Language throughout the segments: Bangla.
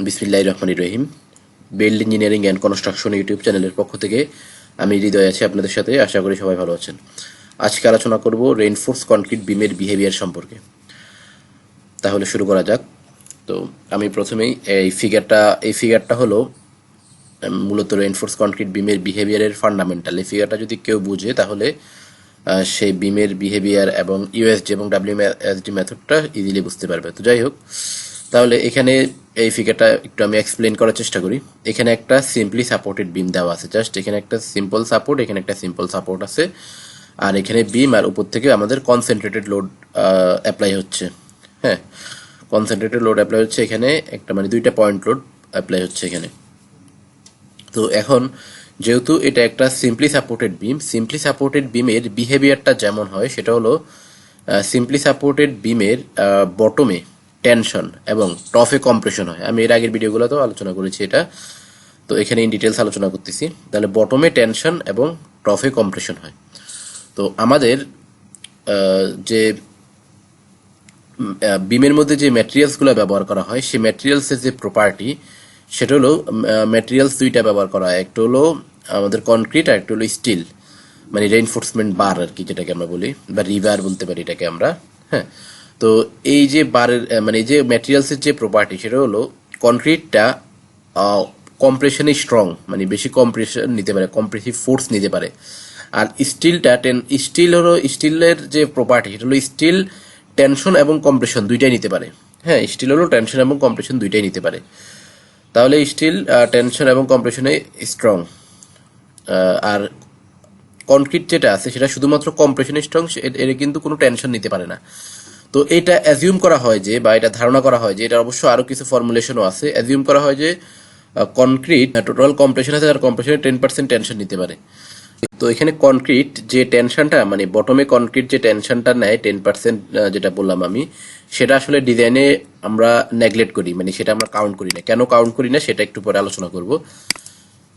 বিসমিল্লাহির রহমানির রহিম। Build engineering and construction YouTube চ্যানেলের পক্ষ থেকে আমি হৃদয় আছি আপনাদের সাথে। আশা করি সবাই ভালো আছেন। আজকে আলোচনা করব রেইনফোর্স কনক্রিট বিমের বিহেভিয়ার সম্পর্কে। তাহলে শুরু করা যাক। তো আমি প্রথমেই এই ফিগারটা হলো মূলত রেইনফোর্স কনক্রিট বিমের বিহেভিয়ারের ফান্ডামেন্টাল। এই ফিগারটা যদি কেউ বুঝে তাহলে সেই বিমের বিহেভিয়ার এবং ইউএসডি এবং WSD মেথডটা ইজিলি বুঝতে পারবে। তো যাই হোক, তাহলে এখানে এই ফিগারটা একটু আমি এক্সপ্লেন করার চেষ্টা করি। এখানে একটা সিম্পলি সাপোর্টেড বিম দেওয়া আছে, জাস্ট এখানে একটা সিম্পল সাপোর্ট, এখানে একটা সিম্পল সাপোর্ট আছে, আর এখানে বিম, আর উপর থেকে আমাদের কনসেন্ট্রেটেড লোড অ্যাপ্লাই হচ্ছে। হ্যাঁ, কনসেন্ট্রেটেড লোড অ্যাপ্লাই হচ্ছে এখানে, একটা মানে দুইটা পয়েন্ট লোড অ্যাপ্লাই হচ্ছে এখানে। তো এখন যেহেতু এটা একটা সিম্পলি সাপোর্টেড বিমের বিহেভিয়ারটা যেমন হয় সেটা হলো সিম্পলি সাপোর্টেড বিমের বটমে টেনশন এবং টপে কম্প্রেশন হয়। আমি এর আগের ভিডিওগুলোতেও আলোচনা করেছি এটা, তো এখানে ইন ডিটেলস আলোচনা করতেছি। তাহলে বটমে টেনশন এবং টপে কম্প্রেশন হয়। তো আমাদের যে বিমের মধ্যে যে ম্যাটেরিয়ালসগুলো ব্যবহার করা হয় সেই ম্যাটেরিয়ালসের যে প্রপার্টি সেটা হলো ম্যাটেরিয়ালস দুইটা ব্যবহার করা হয়। একটা হলো আমাদের কনক্রিট, আর একটা হলো স্টিল, মানে রেইনফোর্সমেন্ট বার আর কি, যেটাকে আমরা বলি, বা রিভার বলতে পারি এটাকে আমরা। হ্যাঁ, তো এই যে বারের মানে এই যে ম্যাটেরিয়ালসের যে প্রপার্টি সেটা হলো কনক্রিটটা কম্প্রেশনে স্ট্রং, মানে বেশি কম্প্রেশন নিতে পারে, কম্প্রেসিভ ফোর্স নিতে পারে। আর স্টিলের যে প্রপার্টি সেটা হলো স্টিল টেনশন এবং কম্প্রেশন দুইটাই নিতে পারে। হ্যাঁ, স্টিল হলো টেনশন এবং কম্প্রেশন দুইটাই নিতে পারে। তাহলে স্টিল টেনশন এবং কম্প্রেশনে স্ট্রং, আর কনক্রিট যেটা আছে সেটা শুধুমাত্র কম্প্রেশনে স্ট্রং, এর কিন্তু কোনো টেনশন নিতে পারে না। তো এটা অ্যাজিউম করা হয় যে, বা এটা ধারণা করা হয় যে, এটা অবশ্য আরো কিছু ফর্মুলেশনও আছে, অ্যাজিউম করা হয় যে কনক্রিট টোটাল কম্প্রেশন আছে, আর কম্প্রেশনে 10% টেনশন নিতে পারে। তো এখানে কনক্রিট যে টেনশনটা, মানে বটমে কনক্রিট যে টেনশনটা নেয় 10%, যেটা বললাম আমি, সেটা আসলে ডিজাইনে আমরা নেগলেক্ট করি, মানে সেটা আমরা কাউন্ট করি না। কেন কাউন্ট করি না সেটা একটু পরে আলোচনা করব।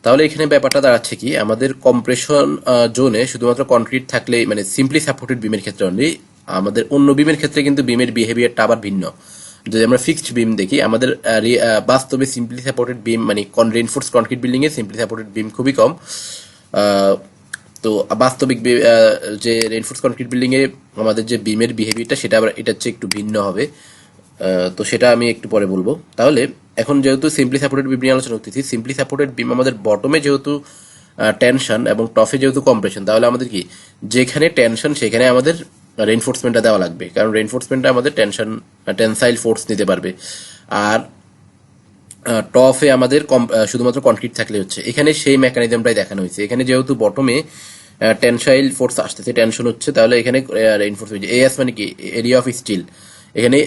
তাহলে এখানে ব্যাপারটা দাঁড়াচ্ছে কি, আমাদের কম্প্রেশন জোনে শুধুমাত্র কনক্রিট থাকলে, মানে সিম্পলি সাপোর্টেড বিমের ক্ষেত্রে অনলি, আমাদের অন্য বিমের ক্ষেত্রে কিন্তু বিমের বিহেভিয়ারটা আবার ভিন্ন। যদি আমরা ফিক্সড বিম দেখি, আমাদের বাস্তবে সিম্পলি সাপোর্টেড বিম, মানে রেইনফোর্স কনক্রিট বিল্ডিং এ সিম্পলি সাপোর্টেড বিম খুবই কম। তো বাস্তবিক যে রেইনফোর্স কনক্রিট বিল্ডিং এ আমাদের যে বিমের বিহেভিয়ারটা সেটা আবার এটা হচ্ছে একটু ভিন্ন হবে। তো সেটা আমি একটু পরে বলবো। তাহলে এখন যেহেতু সিম্পলি সাপোর্টেড বিম নিয়ে আলোচনা করতেছি, সিম্পলি সাপোর্টেড বিম আমাদের বটমে যেহেতু টেনশন এবং টপে যেহেতু কম্প্রেশন, তাহলে আমাদের কি, যেখানে টেনশন সেখানে আমাদের রেইনফোর্সমেন্টটা দেওয়া লাগবে, কারণ রেইনফোর্সমেন্টটা আমাদের টেনসাইল ফোর্স নিতে পারবে। আর টপে আমাদের শুধুমাত্র কনক্রিট থাকলে হচ্ছে। এখানে সেই মেকানিজমটাই দেখানো হয়েছে। এখানে যেহেতু বটমে টেনসাইল ফোর্স আসতেছে, টেনশন হচ্ছে, তাহলে এখানে রেইনফোর্স হয়েছে। এএস মানে কি, এরিয়া অফ স্টিল, এখানে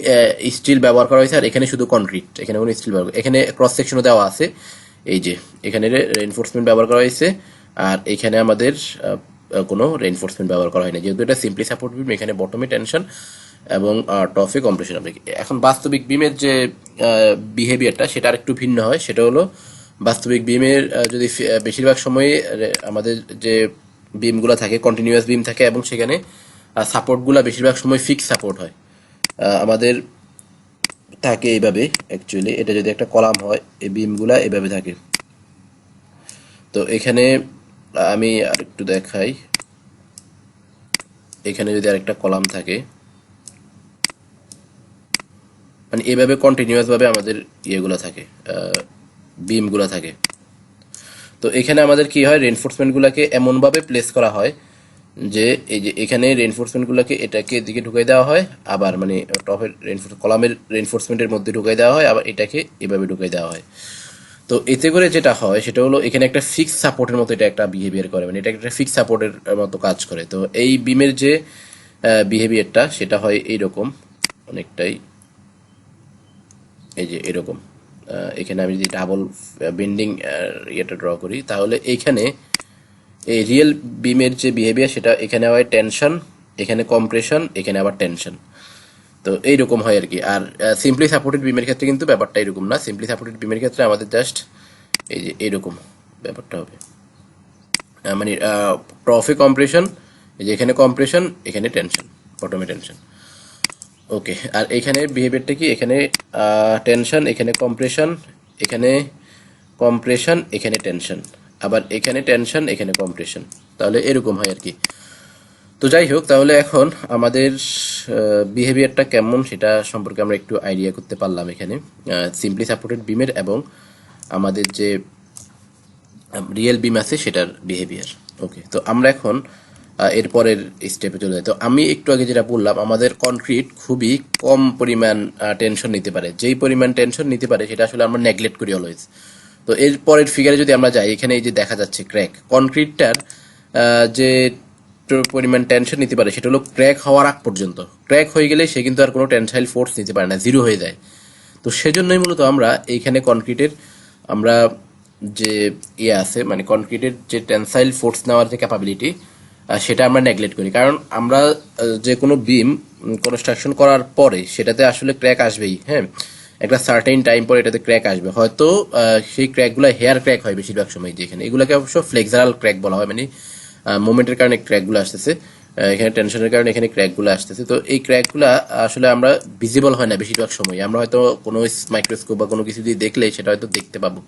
স্টিল ব্যবহার করা হয়েছে, আর এখানে শুধু কনক্রিট, এখানে কোনো স্টিল ব্যবহার, এখানে ক্রস সেকশনও দেওয়া আছে, এই যে এখানে রেইনফোর্সমেন্ট ব্যবহার করা হয়েছে, আর এখানে আমাদের কোনো রেইনফোর্সমেন্ট ব্যবহার করা হয়নি, যেহেতু এটা সিম্পলি সাপোর্ট বিম। এখানে বটমে টেনশন এবং টপে কম্প্রেশন হবে। এখন বাস্তবিক বিমের যে বিহেভিয়ারটা সেটা আর একটু ভিন্ন হয়। সেটা হলো বাস্তবিক বিমের যদি বেশিরভাগ সময়ে আমাদের যে বিমগুলো থাকে কন্টিনিউয়াস বিম থাকে, এবং সেখানে সাপোর্টগুলো বেশিরভাগ সময় ফিক্স সাপোর্ট হয়। আমাদের থাকে এইভাবে, অ্যাকচুয়ালি এটা যদি একটা কলাম হয়, এই বিমগুলা এইভাবে থাকে। তো এখানে আমি আর একটু দেখাই, এখানে যদি আরেকটা কলাম থাকে, মানে এভাবে কন্টিনিউয়াস ভাবে আমাদের ইয়েগুলো থাকে, বিমগুলো থাকে। তো এখানে আমাদের কি হয়, রেইনফোর্সমেন্টগুলোকে এমনভাবে প্লেস করা হয় যে, এই যে এখানে রেইনফোর্সমেন্টগুলোকে এটাকে এদিকে ঢুকাই দেওয়া হয়, আবার মানে টপের কলামের রেইনফোর্সমেন্টের মধ্যে ঢুকাই দেওয়া হয়, আবার এটাকে এভাবে ঢুকাই দেওয়া হয়। তো এতে করে যেটা হয় সেটা হলো, এখানে একটা ফিক্স সাপোর্টের মতো এটা একটা বিহেভিয়ার করে, মানে এটা একটা ফিক্স সাপোর্টের মতো কাজ করে। তো এই বিমের যে বিহেভিয়ারটা সেটা হয় এইরকম অনেকটাই, এই যে এরকম। এখানে আমি যদি ডাবল বেন্ডিং ইয়েটা ড্র করি, তাহলে এইখানে এই রিয়েল বিমের যে বিহেভিয়ার সেটা, এখানে হয় টেনশন, এখানে কম্প্রেশন, এখানে আবার টেনশন। তো এইরকম হয় আর কি। আর সিম্পলি সাপোর্টেড বিমের ক্ষেত্রে কিন্তু ব্যাপারটা এরকম না। সিম্পলি সাপোর্টেড বিমের ক্ষেত্রে আমাদের জাস্ট এই যে এইরকম ব্যাপারটা হবে, মানে টপে কম্প্রেশন, এই যে এখানে কম্প্রেশন, এখানে টেনশন, বটমে টেনশন। ওকে, আর এখানে বিহেভিয়ারটা কি, এখানে টেনশন, এখানে কম্প্রেশন, এখানে কম্প্রেশন, এখানে টেনশন, আবার এখানে টেনশন, এখানে কম্প্রেশন, তাহলে এরকম হয় আর কি। তো যাই হোক, তাহলে এখন আমাদের বিহেভিয়ারটা কেমন সেটা সম্পর্কে আমরা একটু আইডিয়া করতে পারলাম এখানে সিম্পলি সাপোর্টেড বিমের এবং আমাদের যে রিয়েল বিম আছে সেটার বিহেভিয়ার। ওকে, তো আমরা এখন এরপরের স্টেপে চলে যাই। তো আমি একটু আগে যেটা বললাম, আমাদের কনক্রিট খুবই কম পরিমাণ টেনশন নিতে পারে। যেই পরিমাণ টেনশন নিতে পারে সেটা আসলে আমরা নেগলেক্ট করি অলওয়েজ। তো এর পরের ফিগারে যদি আমরা যাই, এখানে এই যে দেখা যাচ্ছে ক্র্যাক, কনক্রিটটার যে পরিমাণ টেনশন নিতে পারে সেটা হলো ক্র্যাক হওয়ার আগ পর্যন্ত। ক্র্যাক হয়ে গেলে সে কিন্তু আর কোনো টেনসাইল ফোর্স নিতে পারে না, জিরো হয়ে যায়। তো সেজন্যই মূলত আমরা এইখানে কনক্রিটের আমরা যে আছে মানে কনক্রিটের যে টেনসাইল ফোর্স নেওয়ার যে ক্যাপাবিলিটি সেটা আমরা নেগলেক্ট করি। কারণ আমরা যে কোনো বিম কনস্ট্রাকশন করার পরে সেটাতে আসলে ক্র্যাক আসবেই। হ্যাঁ, একটা সার্টেন টাইম পরে এটাতে ক্র্যাক আসবে। হয়তো সেই ক্র্যাকগুলো হেয়ার ক্র্যাক হয় বেশিরভাগ সময়। যেখানে এগুলোকে অবশ্য ফ্লেক্সারাল ক্র্যাক বলা হয়, মানে মোমেন্টের কারণে ক্র্যাকগুলো আসতেছে, এখানে টেনশনের কারণে এখানে ক্র্যাকগুলো আসতেছে। তো এই ক্র্যাকগুলো আসলে আমরা ভিজিবল হয় না বেশিরভাগ সময়। আমরা হয়তো কোনো মাইক্রোস্কোপ বা কোনো কিছু দিয়ে দেখলে সেটা হয়তো দেখতে পাবো।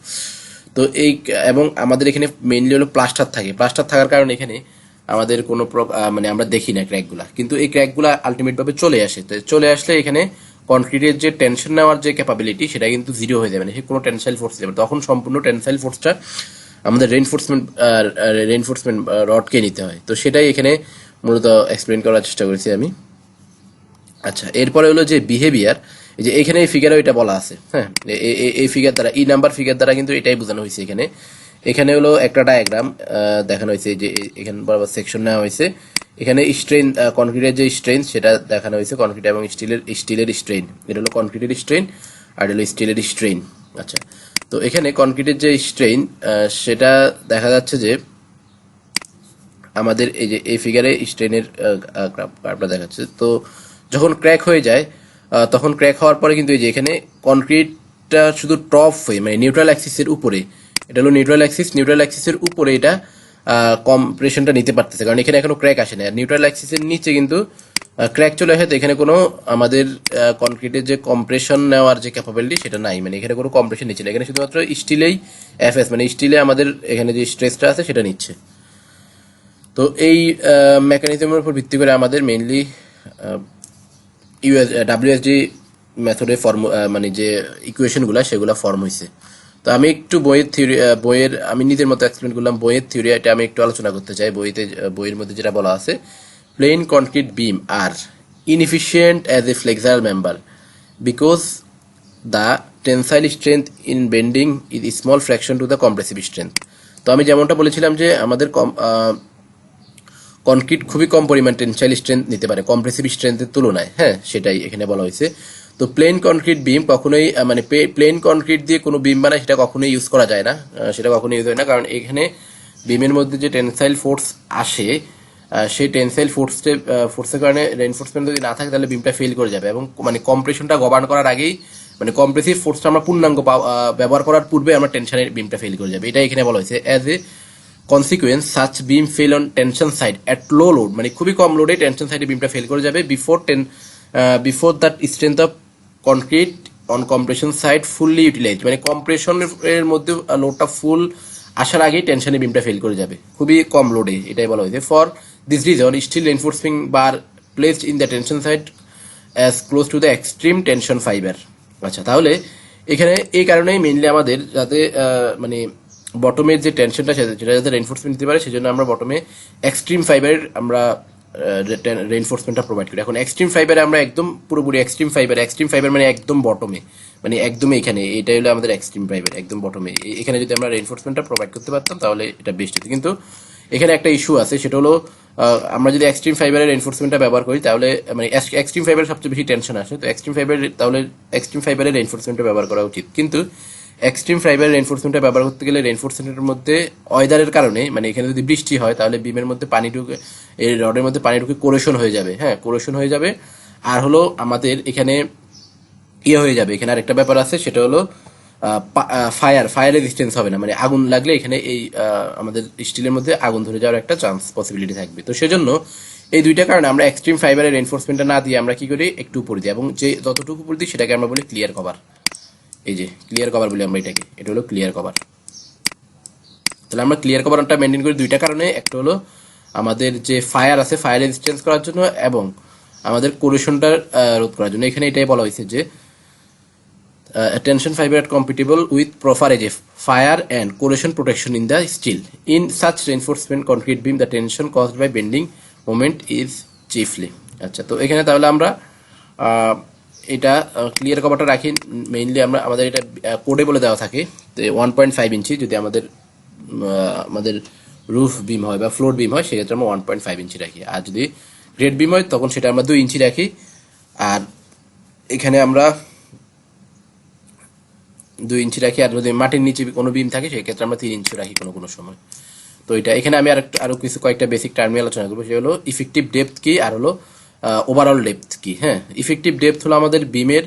তো এই এবং আমাদের এখানে মেইনলি হলো প্লাস্টার থাকে। প্লাস্টার থাকার কারণে এখানে আমাদের কোনো মানে আমরা দেখি না ক্র্যাকগুলা, কিন্তু এই ক্র্যাকগুলা আলটিমেট ভাবে চলে আসে। তো চলে আসলে এখানে কনক্রিটের যে টেনশন নেওয়ার যে ক্যাপাবিলিটি সেটা কিন্তু জিরো হয়ে যাবে না, সে কোনো টেনসাইল ফোর্স যাবে। তখন সম্পূর্ণ টেনসাইল ফোর্সটা আমাদের রেইনফোর্সমেন্ট রডকে নিতে হয়। তো সেটাই এখানে মূলত এক্সপ্লেন করার চেষ্টা করেছি আমি। আচ্ছা, এরপরে হলো যে বিহেভিয়ার, এই যে এখানে এই ফিগারে এটা বলা আছে। হ্যাঁ, এই ফিগার দ্বারা, ই নাম্বার ফিগার দ্বারা কিন্তু এটাই বোঝানো হয়েছে। এখানে এখানে হলো একটা ডায়াগ্রাম দেখানো হয়েছে, যে এখানে বরাবর সেকশন নেওয়া হয়েছে। এখানে স্ট্রেন, কনক্রিটের যে স্ট্রেন সেটা দেখানো হয়েছে, কনক্রিট এবং স্টিলের স্ট্রেন। এটা হলো কনক্রিটের স্ট্রেন আর এটা হলো স্টিলের স্ট্রেন। আচ্ছা, তো এখানে কনক্রিটের যে স্ট্রেন সেটা দেখা যাচ্ছে যে আমাদের এই যে এই ফিগারে স্ট্রেনের গ্রাফটা দেখাচ্ছে। তো যখন ক্র্যাক হয়ে যায় তখন ক্র্যাক হওয়ার পরে কিন্তু এই যে এখানে কনক্রিটটা শুধু টপ হয়ে মানে নিউট্রাল অ্যাক্সিসের উপরে, এটা হলো নিউট্রাল অ্যাক্সিসের উপরে এটা কম্প্রেশনটা নিতে পারতেছে, কারণ এখানে এখনো ক্র্যাক আসে না। নিউট্রাল অ্যাক্সিসের নিচে কিন্তু ক্র্যাক চলে আসে। তো এখানে কোনো আমাদের কনক্রিটের যে কম্প্রেশন নেওয়ার যে ক্যাপাবিলিটি সেটা নাই, মানে এখানে কোনো কম্প্রেশন নিচ্ছে না। এখানে শুধুমাত্র স্টিলেই এফএস মানে স্টিলে আমাদের এখানে যে স্ট্রেসটা আছে সেটা নিচ্ছে। তো এই মেকানিজমের উপর ভিত্তি করে আমাদের মেইনলি WSD মেথডে ফর্ম মানে যে ইকুয়েশনগুলো সেগুলো ফর্ম হয়েছে। তো আমি একটু বইয়ের আমি নিজের মতো এক্সপ্লেন করলাম। বইয়ের থিওরি এটা আমি একটু আলোচনা করতে চাই। বইয়ের মধ্যে যেটা বলা আছে, plain concrete beam are inefficient as a flexural member because the tensile strength in bending is small fraction to the compressive strength. তো আমি যেমনটা বলেছিলাম যে আমাদের কনক্রিট খুবই কম পরিমাণ টেনসাইল স্ট্রেংথ নিতে পারে কম্প্রেসিভ স্ট্রেংথের তুলনায়। হ্যাঁ, সেটাই এখানে বলা হয়েছে। তো প্লেন কনক্রিট বিম কখনোই মানে প্লেন কনক্রিট দিয়ে কোনো বিম বানায় সেটা কখনোই ইউজ করা যায় না, সেটা কখনোই ইউজ হয় না। কারণ এখানে বিমের মধ্যে যে টেনসাইল ফোর্স আসে সেই টেনসাইল ফোর্সের কারণে রেইনফোর্সমেন্ট যদি না থাকে তাহলে বিমটা ফেল করে যাবে। এবং মানে কম্প্রেশনটা গভর্ন করার আগেই মানে কম্প্রেসিভ ফোর্সটা আমরা পূর্ণাঙ্গ ব্যবহার করার পূর্বে আমরা টেনশনের বিমটা ফেল করে যাবে, এটা এখানে বলা হয়েছে। As a consequence such beam fail on tension side at low load, মানে খুবই কম লোডে টেনশন সাইডে বিমটা ফেল করে যাবে before that strength of concrete on compression side fully utilise, মানে কম্প্রেশনের মধ্যে লোডটা ফুল আসার আগেই টেনশনে বিমটা ফেল করে যাবে খুবই কম লোডে, এটাই বলা হয়েছে। For this reason steel reinforcing bar placed in the tension side as close to the extreme tension fibre. আচ্ছা, তাহলে এখানে এই কারণেই মেইনলি আমাদের যাতে মানে বটমের যে টেনশনটা সেটা যাতে রেইনফোর্সমেন্ট দিতে পারে সেজন্য আমরা বটমে এক্সট্রিম ফাইবারের আমরা রেইনফোর্সমেন্টটা প্রোভাইড করি। এখন এক্সট্রিম ফাইবারে আমরা একদম পুরোপুরি এক্সট্রিম ফাইবার মানে একদম বটমে, মানে একদম এখানে এটাই হলো আমাদের এক্সট্রিম ফাইবার একদম বটমে। এখানে যদি আমরা রেইনফোর্সমেন্টটা প্রোভাইড করতে পারতাম তাহলে এটা বেস্ট হতো। কিন্তু এখানে একটা ইস্যু আছে, সেটা হলো আমরা যদি এক্সট্রিম ফাইবারের রেইনফোর্সমেন্টটা ব্যবহার করি তাহলে মানে এক্সট্রিম ফাইবারের সবচেয়ে বেশি টেনশন আসে। তো এক্সট্রিম ফাইবারের রেইনফোর্সমেন্টটা ব্যবহার করা উচিত। কিন্তু এক্সট্রিম ফাইবারের রেইনফোর্সমেন্টটা ব্যবহার করতে গেলে রেইনফোর্সমেন্টের মধ্যে ওয়েদারের কারণে মানে এখানে যদি বৃষ্টি হয় তাহলে বিমের মধ্যে পানি ঢুকে, এই রডের মধ্যে পানি ঢুকে কোরেশন হয়ে যাবে। হ্যাঁ, কোরেশন হয়ে যাবে। আর হলো আমাদের এখানে হয়ে যাবে, এখানে আরেকটা ব্যাপার আছে, সেটা হলো ফায়ার রেজিস্টেন্স হবে না, মানে আগুন লাগলে এখানে এই আমাদের স্টিলের মধ্যে আগুন ধরে যাওয়ার একটা চান্স পসিবিলিটি থাকবে। তো সেজন্য এই দুইটা কারণে আমরা এক্সট্রিম ফাইবারের রেইনফোর্সমেন্টটা না দিয়ে আমরা কি করি একটু উপরে দিই, এবং যে যতটুকু উপরে দিই সেটাকে আমরা বলি ক্লিয়ার কভার। এই যে ক্লিয়ার কভার বলি আমরা এটাকে, এটা হলো ক্লিয়ার কভার। তাহলে আমরা ক্লিয়ার কভারটা মেনটেন করি দুইটা কারণে, একটা হলো আমাদের যে ফায়ার আছে ফায়ার রেজিস্ট্যান্স করার জন্য এবং আমাদের কোরেশনটা রোধ করার জন্য। এখানে এটাই বলা হয়েছে যে tension fiber are compatible with proper AJ fire and corrosion protection in the steel. In such reinforcement concrete beam, the tension caused by bending moment is chiefly. আচ্ছা, তো এখানে তাহলে আমরা এটা ক্লিয়ার কভারটা রাখি মেইনলি আমরা আমাদের এটা কোডে বলে দেওয়া থাকে 1.5 ইঞ্চি যদি আমাদের আমাদের রুফ বিম হয় বা ফ্লোর বিম হয় সেক্ষেত্রে আমরা 1.5 ইঞ্চি রাখি, আর যদি গ্রেড বিম হয় তখন সেটা আমরা 2 ইঞ্চি রাখি। আর এখানে আমরা 2 ইঞ্চি রাখি, আর যদি মাটির নিচে কোনো বিম থাকে সেক্ষেত্রে আমরা 3 ইঞ্চি রাখি কোনো কোনো সময়। তো এটা এখানে আমি আরো কিছু কয়েকটা বেসিক টার্ম আলোচনা করবো, সেটা হলো ইফেক্টিভ ডেপথ কি আর হলো ওভারঅল ডেপথ কি। হ্যাঁ, ইফেক্টিভ ডেপথ হলো আমাদের বিমের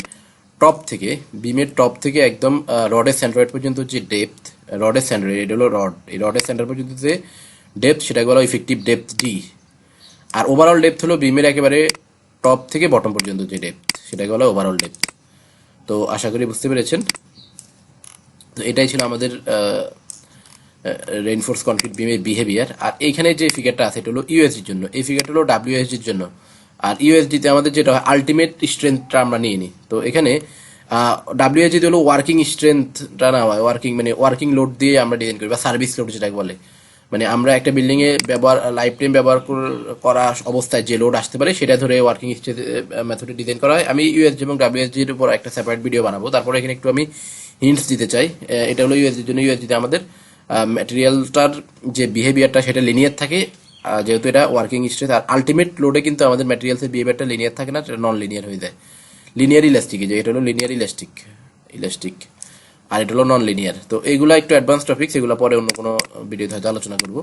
টপ থেকে একদম রডের সেন্টার পর্যন্ত যে ডেপথ, রডের সেন্টার এটা হলো রড, এই রডের সেন্টার পর্যন্ত যে ডেপথ সেটাকে বলা ইফেক্টিভ ডেপথ ডি। আর ওভারঅল ডেপথ হলো বিমের একেবারে টপ থেকে বটম পর্যন্ত যে ডেপথ সেটাকে বলা ওভারঅল ডেপথ। তো আশা করি বুঝতে পেরেছেন। তো এটাই ছিল আমাদের রেইনফোর্স কনক্রিট বিমের বিহেভিয়ার। আর এইখানে যে ফিগারটা আছে এটা হলো ইউএসডির জন্য, এই ফিগারটা হলো ডাব্লিউএসডির জন্য। আর ইউএসডিতে আমাদের যেটা আলটিমেট স্ট্রেংথটা আমরা নিয়ে নিই। তো এখানে ডাব্লিউএসডি হলো ওয়ার্কিং স্ট্রেংথটা না হয়, ওয়ার্কিং লোড দিয়ে আমরা ডিজাইন করি বা সার্ভিস লোড যেটাকে বলে। মানে আমরা একটা বিল্ডিং এ লাইফ টাইম ব্যবহার করা অবস্থায় যে লোড আসতে পারে সেটা ধরে ওয়ার্কিং মেথডে ডিজাইন করা হয়। আমি ইউএসডি এবং ডাব্লিউএসডির উপর একটা সেপারেট ভিডিও বানাবো। তারপরে এখানে একটু আমি হিন্টস দিতে চাই। এটা হলো ইউএসডির জন্য। ইউএসডিতে আমাদের ম্যাটেরিয়ালটার যে বিহেভিয়ারটা সেটা লিনিয়ার থাকে, যেহেতু এটা ওয়ার্কিং স্ট্রেস। আর আলটিমেট লোডে কিন্তু আমাদের ম্যাটেরিয়ালসের বিহেভিয়ারটা লিনিয়ার থাকে না, নন লিনিয়ার হয়ে যায়। লিনিয়ার ইলাস্টিক, যে এটা হলো লিনিয়ার ইলাস্টিক আর এটা হলো নন লিনিয়ার। তো এইগুলো একটু অ্যাডভান্স টপিকস, এগুলো পরে অন্য কোনো ভিডিওতে হয়তো আলোচনা করবো।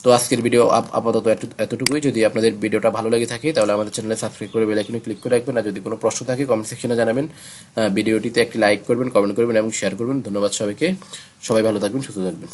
তো আজকের ভিডিও আপাতত এতটুকুই। যদি আপনাদের ভিডিওটা ভালো লেগে থাকে তাহলে আমাদের চ্যানেলে সাবস্ক্রাইব করে বেল আইকনে ক্লিক করে রাখবেন। আর যদি কোনো প্রশ্ন থাকে কমেন্ট সেকশনে জানাবেন। ভিডিওটিতে একটি লাইক করবেন, কমেন্ট করবেন এবং শেয়ার করবেন। ধন্যবাদ সবাইকে। সবাই ভালো থাকবেন, সুস্থ থাকবেন।